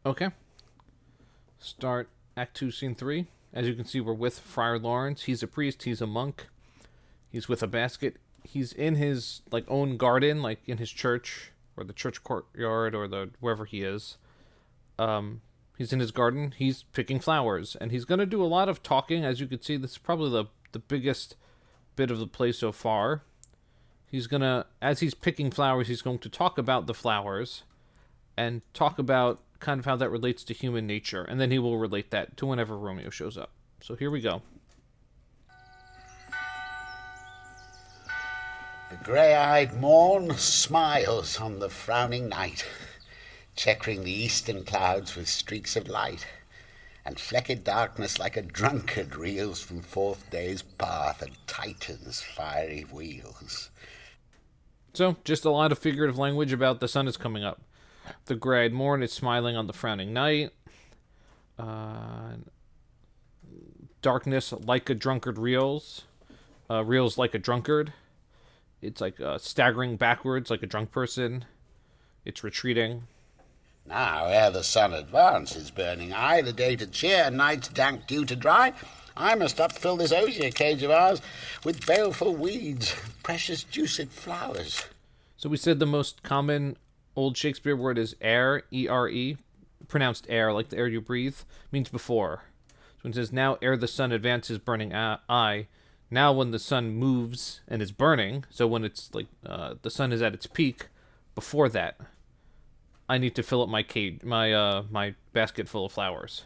Okay. Start Act 2, Scene 3. As you can see, we're with Friar Lawrence. He's a priest. He's a monk. He's with a basket. He's in his own garden, like in his church or the church courtyard or the wherever he is. He's in his garden. He's picking flowers, and he's gonna do a lot of talking. As you can see, this is probably the biggest bit of the play so far. He's gonna, as he's picking flowers, he's going to talk about the flowers and talk about kind of how that relates to human nature, and then he will relate that to whenever Romeo shows up. So here we go. The grey-eyed morn smiles on the frowning night, checkering the eastern clouds with streaks of light, and flecked darkness like a drunkard reels from fourth day's path and tightens fiery wheels. So, just a lot of figurative language about the sun is coming up. The grey-eyed morn is smiling on the frowning night. Darkness like a drunkard reels. Reels like a drunkard. It's like staggering backwards like a drunk person. It's retreating. Now, ere the sun advances, burning high, the day to cheer, and night's dank dew to dry, I must upfill this osier cage of ours with baleful weeds, precious juiced flowers. So we said the most common old Shakespeare word is ere, E-R-E, pronounced air, like the air you breathe, means before. So when it says, now ere the sun advances burning eye, now when the sun moves and is burning, so when it's like the sun is at its peak, before that, I need to fill up my cage, my basket full of flowers.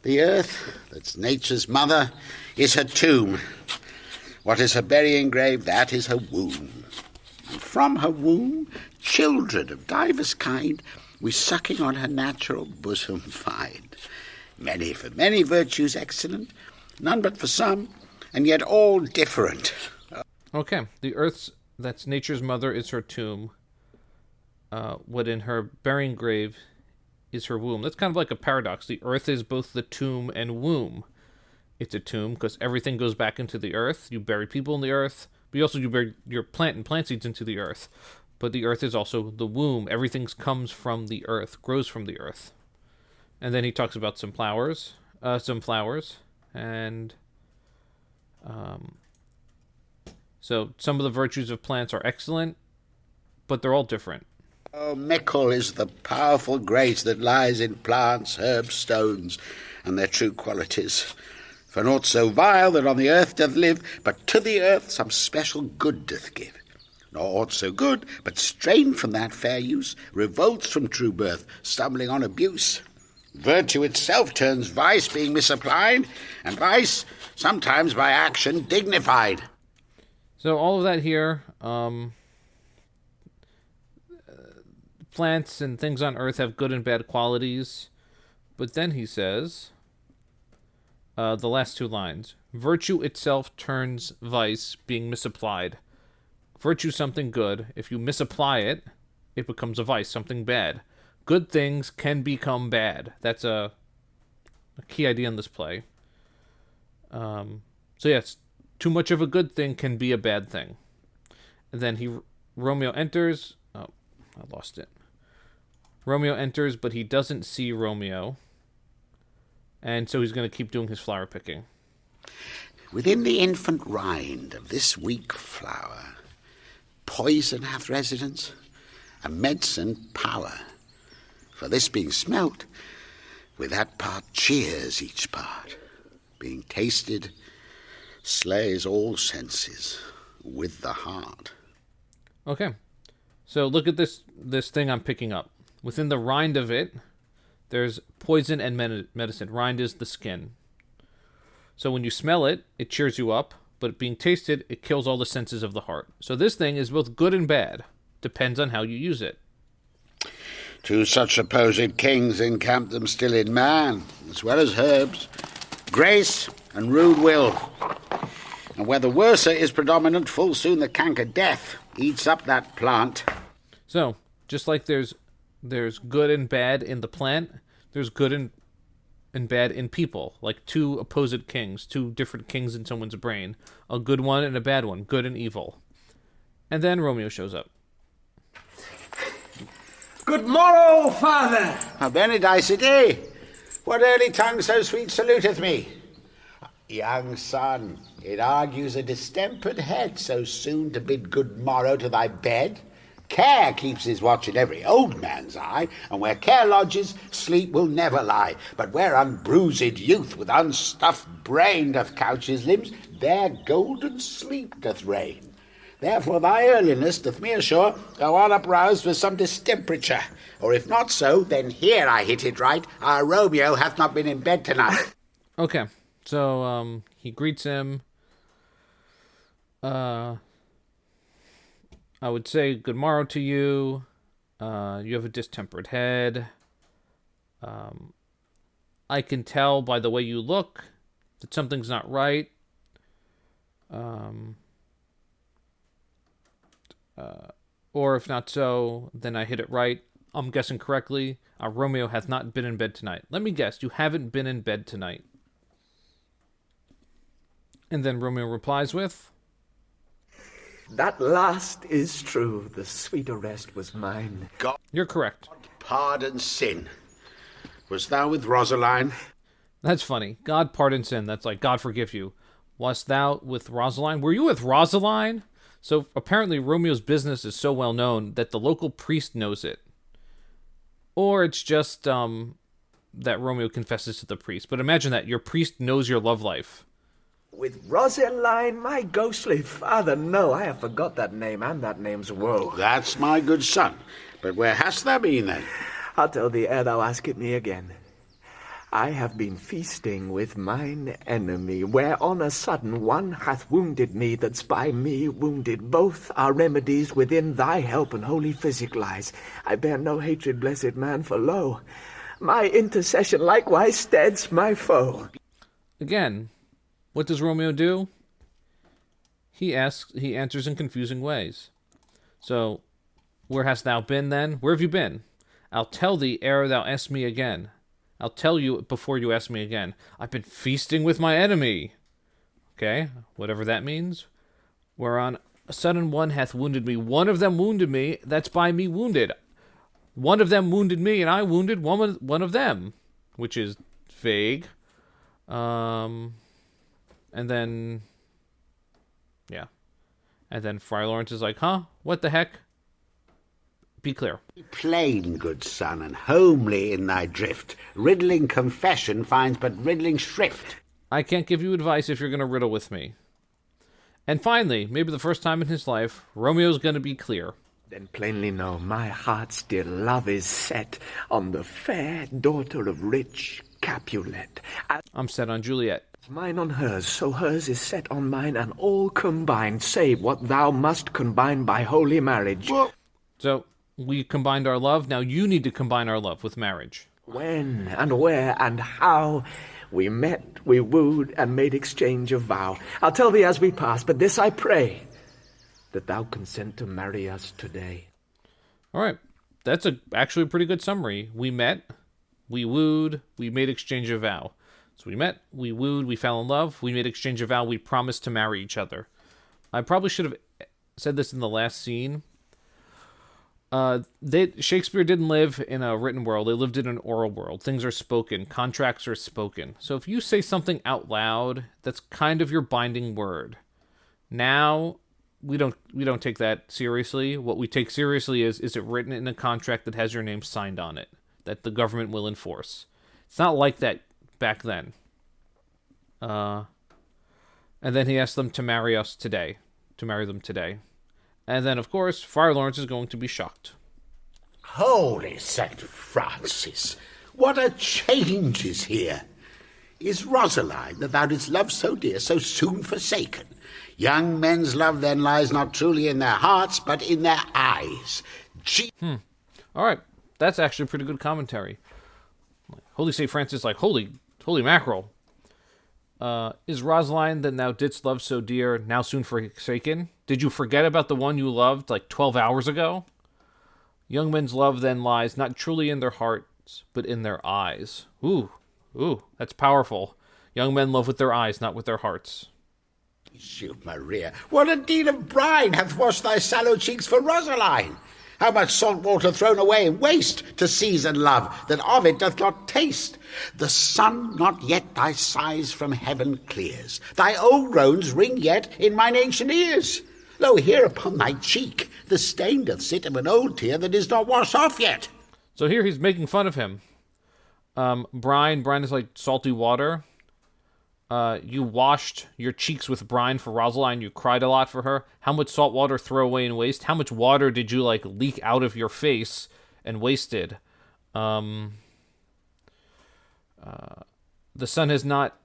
The earth, that's nature's mother, is her tomb. What is her burying grave, that is her womb. And from her womb, children of divers kind, we sucking on her natural bosom find. Many for many virtues excellent, none but for some, and yet all different. Okay, the earth's, that's nature's mother, is her tomb. What in her burying grave is her womb. That's kind of like a paradox. The earth is both the tomb and womb. It's a tomb because everything goes back into the earth. You bury people in the earth, but you bury your plant and plant seeds into the earth. But the earth is also the womb. Everything comes from the earth, grows from the earth. And then he talks about some flowers, and so some of the virtues of plants are excellent, but they're all different. Oh, mickle is the powerful grace that lies in plants, herbs, stones, and their true qualities. For naught so vile that on the earth doth live, but to the earth some special good doth give. Nor aught so good, but strained from that fair use, revolts from true birth, stumbling on abuse. Virtue itself turns vice, being misapplied, and vice, sometimes by action, dignified. So all of that here, plants and things on earth have good and bad qualities. But then he says, the last two lines, virtue itself turns vice, being misapplied. Virtue something good. If you misapply it, it becomes a vice, something bad. Good things can become bad. That's a key idea in this play. So yes, too much of a good thing can be a bad thing. And then Romeo enters. Oh, I lost it. Romeo enters, but he doesn't see Romeo. And so he's going to keep doing his flower picking. Within the infant rind of this weak flower, poison hath residence, and medicine power. For this being smelt, with that part cheers each part. Being tasted, slays all senses with the heart. Okay, so look at this thing I'm picking up. Within the rind of it, there's poison and medicine. Rind is the skin. So when you smell it, it cheers you up, but being tasted, it kills all the senses of the heart. So this thing is both good and bad. Depends on how you use it. Two such supposed kings encamp them still in man, as well as herbs, grace and rude will. And where the worser is predominant, full soon the canker death eats up that plant. So, just like there's good and bad in the plant, there's good and bad in people, like two opposite kings, two different kings in someone's brain, a good one and a bad one, good and evil. And then Romeo shows up. Good morrow, father. Benedicite, what early tongue so sweet saluteth me? Young son, it argues a distempered head so soon to bid good morrow to thy bed. Care keeps his watch in every old man's eye, and where care lodges, sleep will never lie. But where unbruised youth with unstuffed brain doth couch his limbs, there golden sleep doth reign. Therefore thy earliness doth me assure thou art uproused with some distemperature. Or if not so, then here I hit it right. Our Romeo hath not been in bed tonight. Okay, so he greets him. I would say good morrow to you. You have a distempered head. I can tell by the way you look that something's not right. Or if not so, then I hit it right. I'm guessing correctly. Romeo hath not been in bed tonight. Let me guess, you haven't been in bed tonight. And then Romeo replies with, That last is true. The sweeter rest was mine. God you're correct. pardon sin. Was thou with Rosaline? That's funny. God pardon sin. That's like, God forgive you. Wast thou with Rosaline? Were you with Rosaline? So apparently Romeo's business is so well known that the local priest knows it. Or it's just that Romeo confesses to the priest. But imagine that. Your priest knows your love life. With Rosaline, my ghostly father, no, I have forgot that name and that name's woe. That's my good son. But where hast thou been then? I'll tell thee ere thou ask it me again. I have been feasting with mine enemy, where on a sudden one hath wounded me that's by me wounded. Both are remedies within thy help and holy physic lies. I bear no hatred, blessed man, for lo, my intercession likewise steads my foe. Again, what does Romeo do? He answers in confusing ways. So, where hast thou been then? Where have you been? I'll tell thee ere thou ask me again. I'll tell you before you ask me again. I've been feasting with my enemy. Okay, whatever that means. Whereon a sudden one hath wounded me. One of them wounded me, that's by me wounded. One of them wounded me, and I wounded one of them. Which is vague. And then... yeah. And then Friar Lawrence is like, huh? What the heck? Be clear. Plain, good son, and homely in thy drift. Riddling confession finds but riddling shrift. I can't give you advice if you're going to riddle with me. And finally, maybe the first time in his life, Romeo's going to be clear. Then plainly know my heart's dear love is set on the fair daughter of rich Capulet. As I'm set on Juliet. mine on hers, so hers is set on mine, and all combined, save what thou must combine by holy marriage. Well, So, we combined our love. Now you need to combine our love with marriage. When and where and how we met, we wooed, and made exchange of vow. I'll tell thee as we pass, but this I pray, that thou consent to marry us today. All right. That's actually a pretty good summary. We met, we wooed, we made exchange of vow. So we met, we wooed, we fell in love, we made exchange of vow, we promised to marry each other. I probably should have said this in the last scene. Shakespeare didn't live in a written world. They lived in an oral world. Things are spoken. Contracts are spoken. So if you say something out loud, that's kind of your binding word. Now, we don't take that seriously. What we take seriously is it written in a contract that has your name signed on it, that the government will enforce. It's not like that back then. And then he asked them to marry us today, to marry them today. And then, of course, Friar Lawrence is going to be shocked. holy St. Francis, what a change is here! Is Rosaline, that thou didst love so dear, so soon forsaken? Young men's love then lies not truly in their hearts, but in their eyes. All right, that's actually a pretty good commentary. Holy St. Francis, like, holy mackerel. Is Rosaline, that thou didst love so dear, now soon forsaken? Did you forget about the one you loved, like 12 hours ago? Young men's love then lies not truly in their hearts, but in their eyes. Ooh, that's powerful. Young men love with their eyes, not with their hearts. Jesu Maria, what a deed of brine hath washed thy sallow cheeks for Rosaline! How much salt water thrown away in waste to season love, that of it doth not taste. The sun not yet thy sighs from heaven clears. Thy old groans ring yet in mine ancient ears. Lo, here upon thy cheek the stain doth sit of an old tear that is not washed off yet. So here he's making fun of him. Brine is like salty water. You washed your cheeks with brine for Rosaline. You cried a lot for her. How much salt water throw away and waste? How much water did you like leak out of your face and wasted? The sun has not.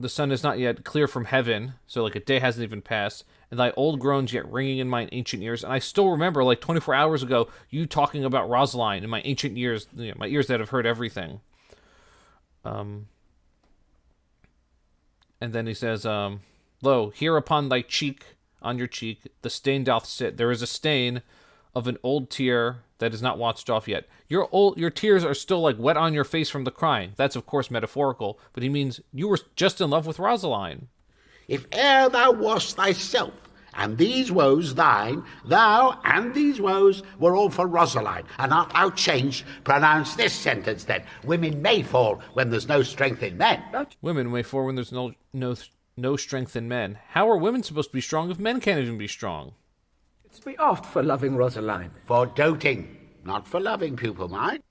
The sun is not yet clear from heaven, so like a day hasn't even passed, and thy old groans yet ringing in mine ancient ears. And I still remember, like 24 hours ago, you talking about Rosaline in my ancient ears, my ears that have heard everything. And then he says, lo, here upon thy cheek, on your cheek, the stain doth sit. There is a stain of an old tear that is not washed off yet. Your tears are still like wet on your face from the crying. That's of course metaphorical, but he means you were just in love with Rosaline. If e'er thou wast thyself, and these woes thine, thou and these woes were all for Rosaline. And art thou changed? Pronounce this sentence then. Women may fall when there's no strength in men. Women may fall when there's no strength in men. How are women supposed to be strong if men can't even be strong? It's me oft for loving Rosaline. For doting, not for loving, pupil mine.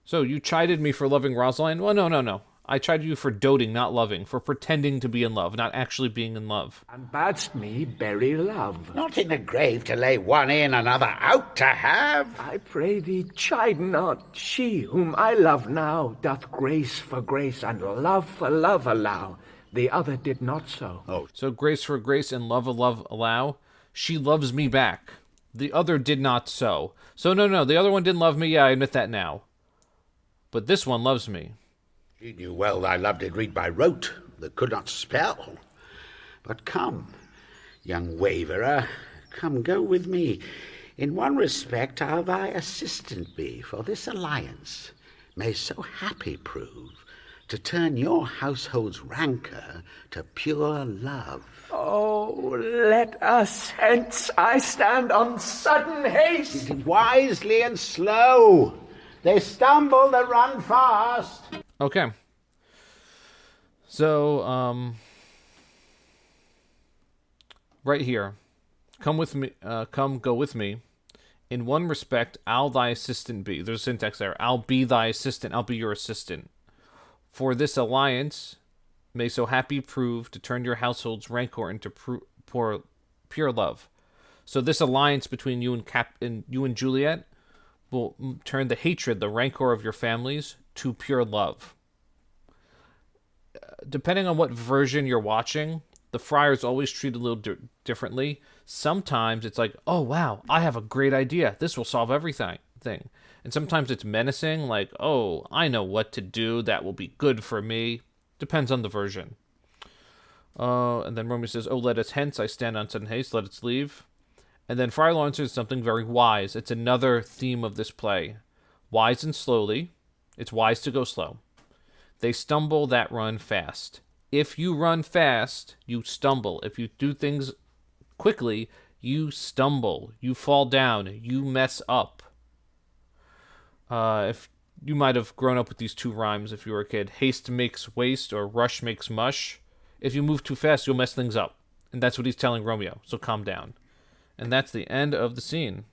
So you chided me for loving Rosaline? Well, no. I chided you for doting, not loving, for pretending to be in love, not actually being in love. And badst me bury love. Not in the grave to lay one in, another out to have. I pray thee, chide not. She whom I love now doth grace for grace and love for love allow. The other did not so. Oh, So grace for grace and love allow. She loves me back. The other did not so. So no, the other one didn't love me. Yeah, I admit that now. But this one loves me. she knew well thy love did read by rote, that could not spell. But come, young waverer, come go with me. In one respect I'll thy assistant be, for this alliance may so happy prove to turn your household's rancour to pure love. Oh, let us hence. I stand on sudden haste. Wisely and slow. They stumble that run fast. Okay. So, right here. Come with me, go with me. In one respect, I'll thy assistant be. There's a syntax there. I'll be thy assistant. I'll be your assistant. For this alliance may so happy prove to turn your household's rancor into pure love. So this alliance between you and you and Juliet will turn the hatred, the rancor of your families, to pure love. Depending on what version you're watching, the friars always treat a little differently. Sometimes it's like, oh wow, I have a great idea. This will solve everything. And sometimes it's menacing, like, oh, I know what to do. That will be good for me. Depends on the version. And then Romeo says, oh, let us hence. I stand on sudden haste. Let us leave. And then Friar Lawrence is something very wise. It's another theme of this play. Wise and slowly. It's wise to go slow. They stumble that run fast. If you run fast, you stumble. If you do things quickly, you stumble. You fall down. You mess up. If you might have grown up with these two rhymes if you were a kid. Haste makes waste, or rush makes mush. If you move too fast, you'll mess things up. And that's what he's telling Romeo, so calm down. And that's the end of the scene.